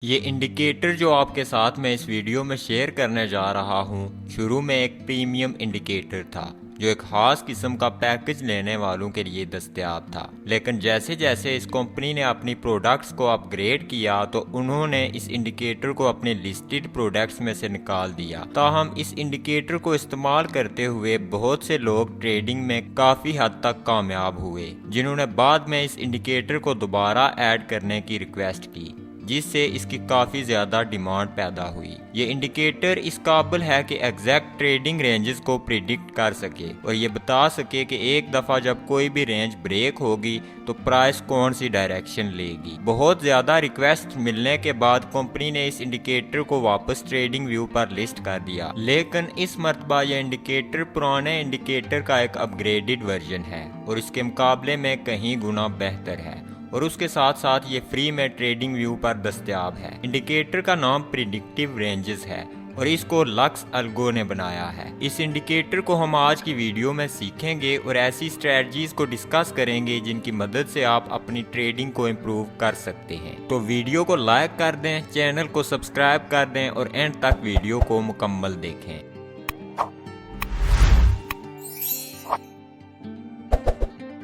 ये इंडिकेटर जो आपके साथ मैं इस वीडियो में शेयर करने जा रहा हूँ, शुरू में एक प्रीमियम इंडिकेटर था जो एक खास किस्म का पैकेज लेने वालों के लिए दस्तयाब था। लेकिन जैसे जैसे इस कंपनी ने अपनी प्रोडक्ट्स को अपग्रेड किया तो उन्होंने इस इंडिकेटर को अपने लिस्टेड प्रोडक्ट्स में से निकाल दिया। ताहम इस इंडिकेटर को इस्तेमाल करते हुए बहुत से लोग ट्रेडिंग में काफ़ी हद तक कामयाब हुए, जिन्होंने बाद में इस इंडिकेटर को दोबारा ऐड करने की रिक्वेस्ट की, जिससे इसकी काफ़ी ज़्यादा डिमांड पैदा हुई। ये इंडिकेटर इस काबिल है कि एग्जैक्ट ट्रेडिंग रेंजेस को प्रिडिक्ट कर सके और ये बता सके कि एक दफ़ा जब कोई भी रेंज ब्रेक होगी तो प्राइस कौन सी डायरेक्शन लेगी। बहुत ज़्यादा रिक्वेस्ट मिलने के बाद कंपनी ने इस इंडिकेटर को वापस ट्रेडिंग व्यू पर लिस्ट कर दिया, लेकिन इस मरतबा यह इंडिकेटर पुराने इंडिकेटर का एक अपग्रेडेड वर्जन है और इसके मुकाबले में कहीं गुना बेहतर है और उसके साथ साथ ये फ्री में ट्रेडिंग व्यू पर दस्तयाब है। इंडिकेटर का नाम प्रिडिक्टिव रेंजेस है और इसको लक्स अल्गो ने बनाया है। इस इंडिकेटर को हम आज की वीडियो में सीखेंगे और ऐसी स्ट्रेटजीज को डिस्कस करेंगे जिनकी मदद से आप अपनी ट्रेडिंग को इम्प्रूव कर सकते हैं। तो वीडियो को लाइक कर दें, चैनल को सब्सक्राइब कर दें और एंड तक वीडियो को मुकम्मल देखें।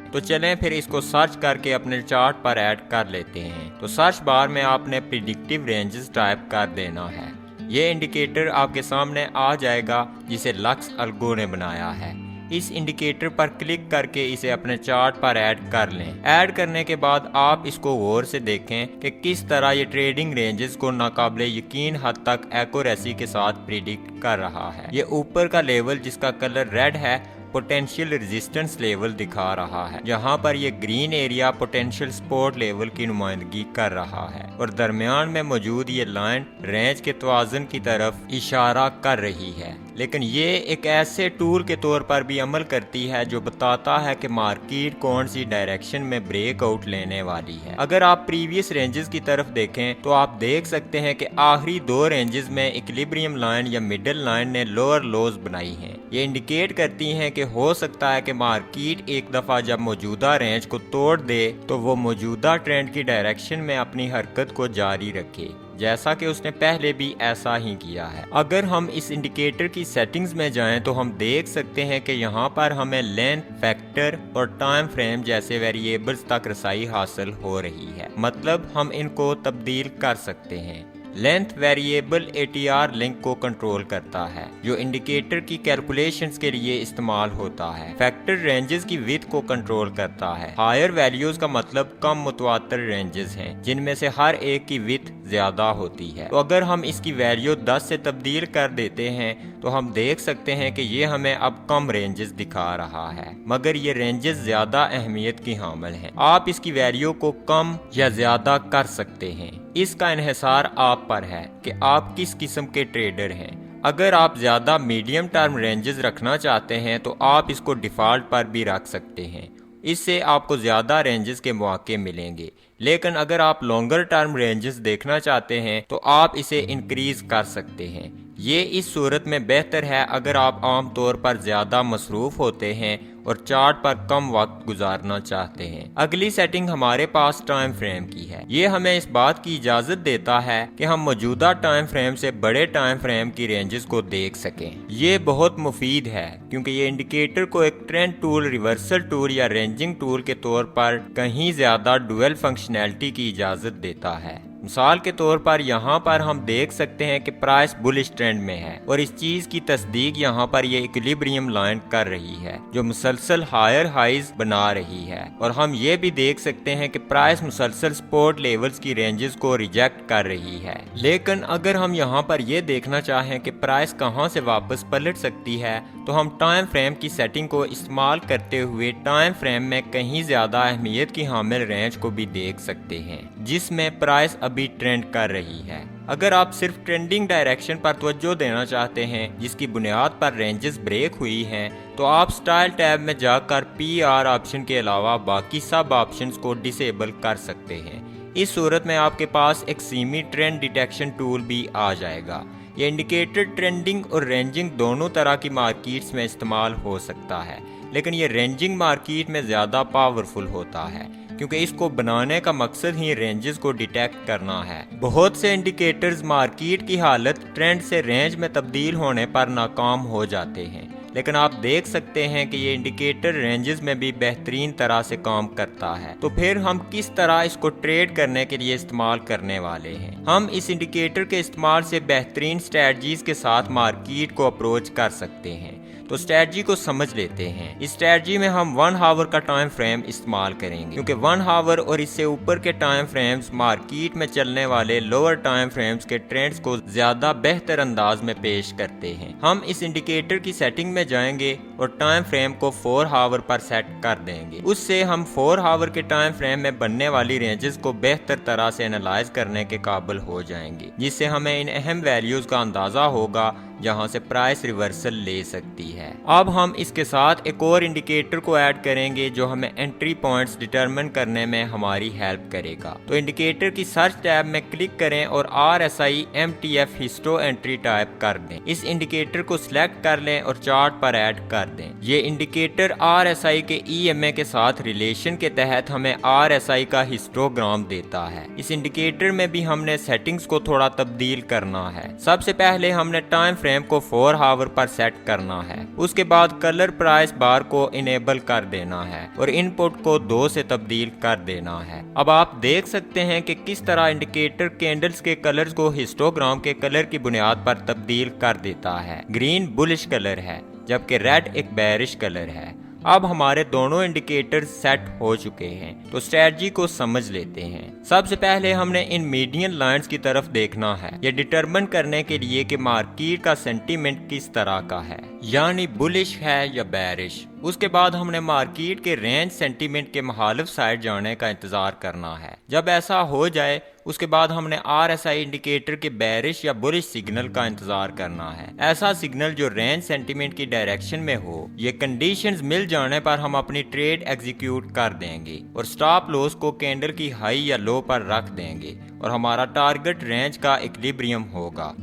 तो चलें फिर इसको सर्च करके अपने चार्ट पर ऐड कर लेते हैं। तो सर्च बार में आपने प्रिडिक्टिव रेंजेस टाइप कर देना है। ये इंडिकेटर आपके सामने आ जाएगा जिसे लक्स अल्गो ने बनाया है। इस इंडिकेटर पर क्लिक करके इसे अपने चार्ट पर ऐड कर लें। ऐड करने के बाद आप इसको गौर से देखें कि किस तरह ये ट्रेडिंग रेंजेस को नाकाबिले यकीन हद तक एक्यूरेसी के साथ प्रिडिक्ट कर रहा है। ये ऊपर का लेवल जिसका कलर रेड है पोटेंशियल रेजिस्टेंस लेवल दिखा रहा है, जहां पर ये green area potential support level की नुमाइंदगी कर रहा है और दरमियान में मौजूद ये लाइन रेंज के तवाज़ुन की तरफ इशारा कर रही है। लेकिन ये एक ऐसे टूल के तौर पर भी अमल करती है जो बताता है कि मार्केट कौन सी डायरेक्शन में ब्रेकआउट लेने वाली है। अगर आप प्रीवियस रेंजेस की तरफ देखें तो आप देख सकते हैं कि आखिरी दो रेंजेस में इक्विलिब्रियम लाइन या मिडिल लाइन ने लोअर लोज बनाई हैं। ये इंडिकेट करती हैं कि हो सकता है कि मार्केट एक दफा जब मौजूदा रेंज को तोड़ दे तो वो मौजूदा ट्रेंड की डायरेक्शन में अपनी हरकत को जारी रखे, जैसा कि उसने पहले भी ऐसा ही किया है। अगर हम इस इंडिकेटर की सेटिंग्स में जाएं तो हम देख सकते हैं कि यहाँ पर हमें लेंथ, फैक्टर और टाइम फ्रेम जैसे वेरिएबल्स तक रसाई हासिल हो रही है। मतलब हम इनको तब्दील कर सकते हैं। लेंथ वेरिएबल ATR लिंक को कंट्रोल करता है जो इंडिकेटर की कैलकुलेशंस के लिए इस्तेमाल होता है। फैक्टर रेंजेस की विड्थ को कंट्रोल करता है। हायर वैल्यूज का मतलब कम मुतवातर रेंजेस हैं जिनमें से हर एक की विड्थ ज्यादा होती है। तो अगर हम इसकी वैल्यू 10 से तब्दील कर देते हैं तो हम देख सकते हैं कि ये हमें अब कम रेंजेस दिखा रहा है, मगर ये रेंजेस ज्यादा अहमियत की हामिल हैं। आप इसकी वैल्यू को कम या ज्यादा कर सकते हैं। इसका इन्हिसार आप पर है कि आप किस किस्म के ट्रेडर हैं। अगर आप ज्यादा मीडियम टर्म रेंजेस रखना चाहते हैं तो आप इसको डिफॉल्ट पर भी रख सकते हैं। इससे आपको ज्यादा रेंजेस के मौके मिलेंगे। लेकिन अगर आप लॉन्गर टर्म रेंजेस देखना चाहते हैं तो आप इसे इंक्रीज कर सकते हैं। ये इस सूरत में बेहतर है अगर आप आमतौर पर ज्यादा मसरूफ होते हैं और चार्ट पर कम वक्त गुजारना चाहते हैं। अगली सेटिंग हमारे पास टाइम फ्रेम की है। ये हमें इस बात की इजाजत देता है कि हम मौजूदा टाइम फ्रेम से बड़े टाइम फ्रेम की रेंजेस को देख सकें। ये बहुत मुफीद है क्योंकि ये इंडिकेटर को एक ट्रेंड टूल, रिवर्सल टूल या रेंजिंग टूल के तौर पर कहीं ज्यादा डुअल फंक्शनैलिटी की इजाजत देता है। मिसाल के तौर पर यहाँ पर हम देख सकते हैं कि प्राइस बुलिश ट्रेंड में है और इस चीज की तस्दीक यहाँ पर ये इक्विलिब्रियम लाइन कर रही है जो मुसलसल हायर हाइज बना रही है। और हम ये भी देख सकते हैं कि प्राइस मुसलसल सपोर्ट लेवल्स की रेंजेस को रिजेक्ट कर रही है। लेकिन अगर हम यहाँ पर ये देखना चाहें कि प्राइस कहाँ से वापस पलट सकती है तो हम टाइम फ्रेम की सेटिंग को इस्तेमाल करते हुए टाइम फ्रेम में कहीं ज्यादा अहमियत की हामिल रेंज को भी देख सकते हैं जिसमें प्राइस अभी ट्रेंड कर रही है। अगर आप सिर्फ ट्रेंडिंग डायरेक्शन पर तवज्जो देना चाहते हैं जिसकी बुनियाद पर रेंजेस ब्रेक हुई हैं तो आप स्टाइल टैब में जाकर PR ऑप्शन के अलावा बाकी सब ऑप्शंस को डिसेबल कर सकते हैं। इस सूरत में आपके पास एक सेमी ट्रेंड डिटेक्शन टूल भी आ जाएगा। ये इंडिकेटर ट्रेंडिंग और रेंजिंग दोनों तरह की मार्केट्स में इस्तेमाल हो सकता है, लेकिन ये रेंजिंग मार्केट में ज़्यादा पावरफुल होता है क्योंकि इसको बनाने का मकसद ही रेंजेस को डिटेक्ट करना है। बहुत से इंडिकेटर्स मार्केट की हालत ट्रेंड से रेंज में तब्दील होने पर नाकाम हो जाते हैं, लेकिन आप देख सकते हैं कि ये इंडिकेटर रेंजेस में भी बेहतरीन तरह से काम करता है। तो फिर हम किस तरह इसको ट्रेड करने के लिए इस्तेमाल करने वाले हैं? हम इस इंडिकेटर के इस्तेमाल से बेहतरीन स्ट्रेटजीज के साथ मार्केट को अप्रोच कर सकते हैं। तो स्ट्रेटजी को समझ लेते हैं। इस स्ट्रेटजी में हम 1 आवर का टाइम फ्रेम इस्तेमाल करेंगे, क्योंकि 1 आवर और इससे ऊपर के टाइम फ्रेम्स मार्केट में चलने वाले लोअर टाइम फ्रेम्स के ट्रेंड्स को ज्यादा बेहतर अंदाज में पेश करते हैं। हम इस इंडिकेटर की सेटिंग में जाएंगे और टाइम फ्रेम को 4 आवर पर सेट कर देंगे। उससे हम 4 आवर के टाइम फ्रेम में बनने वाली रेंजेस को बेहतर तरह से एनालाइज करने के काबिल हो जाएंगे, जिससे हमें इन अहम वैल्यूज का अंदाजा होगा जहां से प्राइस रिवर्सल ले सकती है। अब हम इसके साथ एक और इंडिकेटर को ऐड करेंगे जो हमें एंट्री पॉइंट्स डिटरमिन करने में हमारी हेल्प करेगा। तो इंडिकेटर की सर्च टैब में क्लिक करें और RSI MTF histo entry type कर दें। इस इंडिकेटर को सिलेक्ट कर लें और चार्ट पर ऐड कर दें। ये इंडिकेटर RSI के EMA के साथ रिलेशन के तहत हमें RSI का हिस्टोग्राम देता है। इस इंडिकेटर में भी हमने सेटिंग्स को थोड़ा तब्दील करना है। सबसे पहले हमने टाइम फ्रेम को 4 आवर पर सेट करना है। उसके बाद कलर प्राइस बार को इनेबल कर देना है और इनपुट को 2 से तब्दील कर देना है। अब आप देख सकते हैं कि किस तरह इंडिकेटर कैंडल्स के कलर्स को हिस्टोग्राम के कलर की बुनियाद पर तब्दील कर देता है। ग्रीन बुलिश कलर है जबकि रेड एक बेरिश कलर है। अब हमारे दोनों इंडिकेटर्स सेट हो चुके हैं, तो स्ट्रेटजी को समझ लेते हैं। सबसे पहले हमने इन मीडियन लाइंस की तरफ देखना है, ये डिटरमिन करने के लिए कि मार्केट का सेंटीमेंट किस तरह का है, यानी बुलिश है या बेरिश। उसके बाद हमने मार्केट के रेंज सेंटीमेंट के मुखालिफ साइड जाने का इंतजार करना है। जब ऐसा हो जाए उसके बाद हमने RSI इंडिकेटर के बेरिश या बुलिश सिग्नल का इंतजार करना है। ऐसा सिग्नल जो रेंज सेंटीमेंट की डायरेक्शन में हो। ये कंडीशंस मिल जाने पर हम अपनी ट्रेड एग्जीक्यूट कर देंगे और स्टॉप लॉस को कैंडल की हाई या लो पर रख देंगे और हमारा टारगेट रेंज का इक्विलिब्रियम होगा।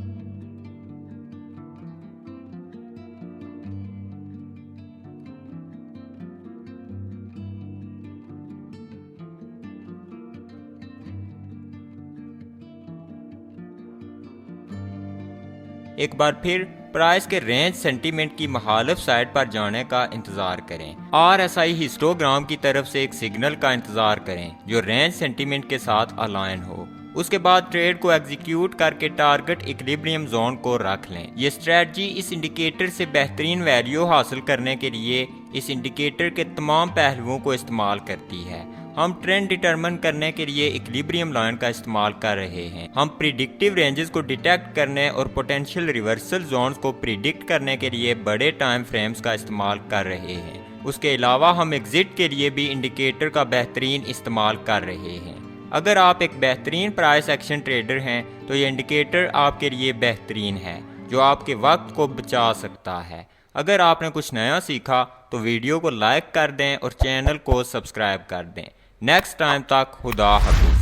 एक बार फिर प्राइस के रेंज सेंटीमेंट की मुखालिफ साइड पर जाने का इंतजार करें। RSI हिस्टोग्राम की तरफ से एक सिग्नल का इंतजार करें जो रेंज सेंटीमेंट के साथ अलाइन हो। उसके बाद ट्रेड को एग्जीक्यूट करके टारगेट इक्विलिब्रियम जोन को रख लें। ये स्ट्रेटजी इस इंडिकेटर से बेहतरीन वैल्यू हासिल करने के लिए इस इंडिकेटर के तमाम पहलुओं को इस्तेमाल करती है। हम ट्रेंड डिटरमिन करने के लिए इक्विलिब्रियम लाइन का इस्तेमाल कर रहे हैं। हम प्रिडिक्टिव रेंजेस को डिटेक्ट करने और पोटेंशियल रिवर्सल जोन्स को प्रिडिक्ट करने के लिए बड़े टाइम फ्रेम्स का इस्तेमाल कर रहे हैं। उसके अलावा हम एग्जिट के लिए भी इंडिकेटर का बेहतरीन इस्तेमाल कर रहे हैं। अगर आप एक बेहतरीन प्राइस एक्शन ट्रेडर हैं तो ये इंडिकेटर आपके लिए बेहतरीन है जो आपके वक्त को बचा सकता है। अगर आपने कुछ नया सीखा तो वीडियो को लाइक कर दें और चैनल को सब्सक्राइब कर दें। नेक्स्ट टाइम तक खुदा हाफिज़।